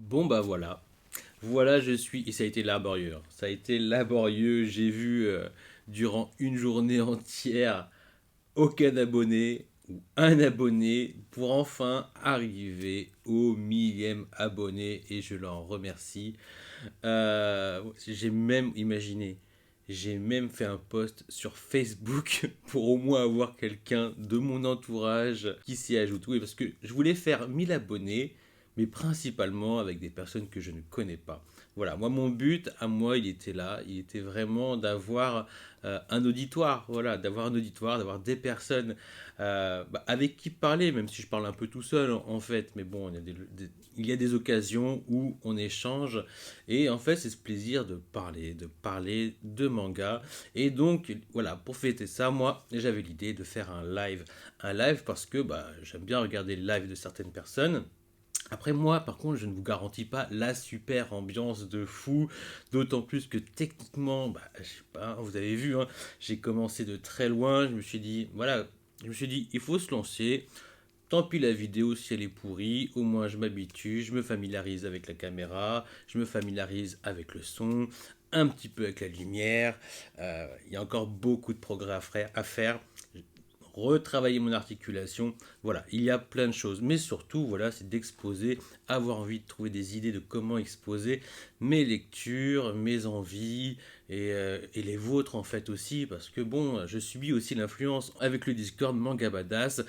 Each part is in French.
Bon bah voilà, voilà je suis, et ça a été laborieux, hein. Ça a été laborieux, j'ai vu durant une journée entière aucun abonné ou un abonné pour enfin arriver au millième abonné et je l'en remercie. J'ai même imaginé, j'ai même fait un post sur Facebook pour au moins avoir quelqu'un de mon entourage qui s'y ajoute. Oui, parce que je voulais faire 1000 abonnés, mais principalement avec des personnes que je ne connais pas. Voilà, moi mon but à moi il était là, il était vraiment d'avoir un auditoire, voilà, d'avoir un auditoire, d'avoir des personnes avec qui parler, même si je parle un peu tout seul en fait, mais bon, il y a des occasions où on échange et en fait, c'est ce plaisir de parler de manga. Et donc, voilà, pour fêter ça, moi, j'avais l'idée de faire un live. Un live parce que j'aime bien regarder le live de certaines personnes. Après moi, par contre, je ne vous garantis pas la super ambiance de fou, d'autant plus que techniquement, je sais pas, vous avez vu, hein, j'ai commencé de très loin, je me suis dit, voilà, je me suis dit, il faut se lancer, tant pis la vidéo si elle est pourrie, au moins je m'habitue, je me familiarise avec la caméra, je me familiarise avec le son, un petit peu avec la lumière. Il y a encore beaucoup de progrès à faire. Retravailler mon articulation, voilà, il y a plein de choses, mais surtout, voilà, c'est d'exposer, avoir envie de trouver des idées de comment exposer mes lectures, mes envies, et les vôtres en fait aussi, parce que bon, je subis aussi l'influence avec le Discord Manga Badass,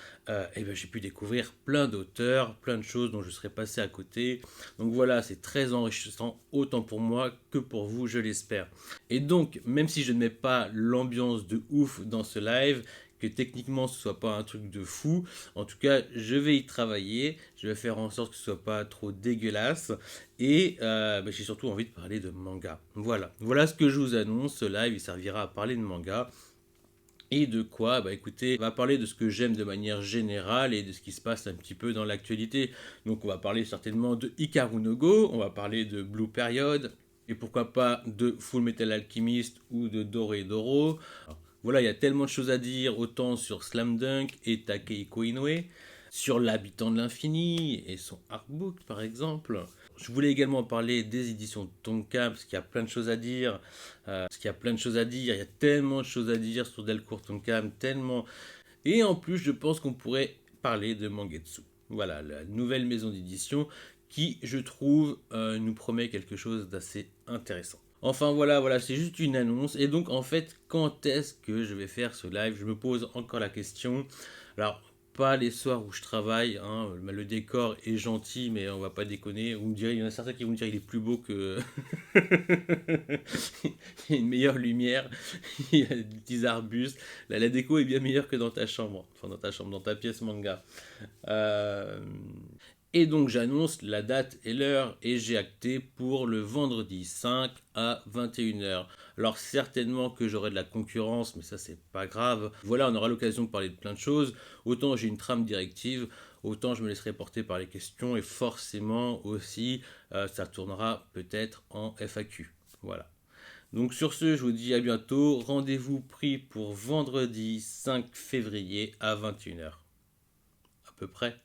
et ben j'ai pu découvrir plein d'auteurs, plein de choses dont je serais passé à côté, donc voilà, c'est très enrichissant, autant pour moi que pour vous, je l'espère. Et donc, même si je ne mets pas l'ambiance de ouf dans ce live, que techniquement ce soit pas un truc de fou. En tout cas, je vais y travailler. Je vais faire en sorte que ce soit pas trop dégueulasse. Et j'ai surtout envie de parler de manga. Voilà. Voilà ce que je vous annonce. Ce live, il servira à parler de manga. Et de quoi? Bah écoutez, on va parler de ce que j'aime de manière générale et de ce qui se passe un petit peu dans l'actualité. Donc on va parler certainement de Hikaru no Go, on va parler de Blue Period, et pourquoi pas de Full Metal Alchemist ou de Doro. Voilà, il y a tellement de choses à dire, autant sur Slam Dunk et Takehiko Inoue, sur l'habitant de l'infini et son artbook par exemple. Je voulais également parler des éditions Tonka, parce qu'il y a plein de choses à dire. Il y a tellement de choses à dire sur Delcourt Tonkam, tellement. Et en plus, je pense qu'on pourrait parler de Mangetsu. Voilà, la nouvelle maison d'édition qui, je trouve, nous promet quelque chose d'assez intéressant. Enfin voilà, voilà, c'est juste une annonce. Et donc en fait, quand est-ce que je vais faire ce live? Je me pose encore la question. Alors, pas les soirs où je travaille, hein, le décor est gentil, mais on va pas déconner. Vous me direz, il y en a certains qui vont me dire il est plus beau que. Il y a une meilleure lumière, il y a des petits arbustes. La déco est bien meilleure que dans ta chambre. Enfin, dans ta chambre, dans ta pièce manga. Euh, et donc j'annonce la date et l'heure et j'ai acté pour le vendredi 5 à 21h. Alors certainement que j'aurai de la concurrence, mais ça c'est pas grave. Voilà, on aura l'occasion de parler de plein de choses. Autant j'ai une trame directive, autant je me laisserai porter par les questions et forcément aussi ça tournera peut-être en FAQ. Voilà. Donc sur ce, je vous dis à bientôt. Rendez-vous pris pour vendredi 5 février à 21h. À peu près.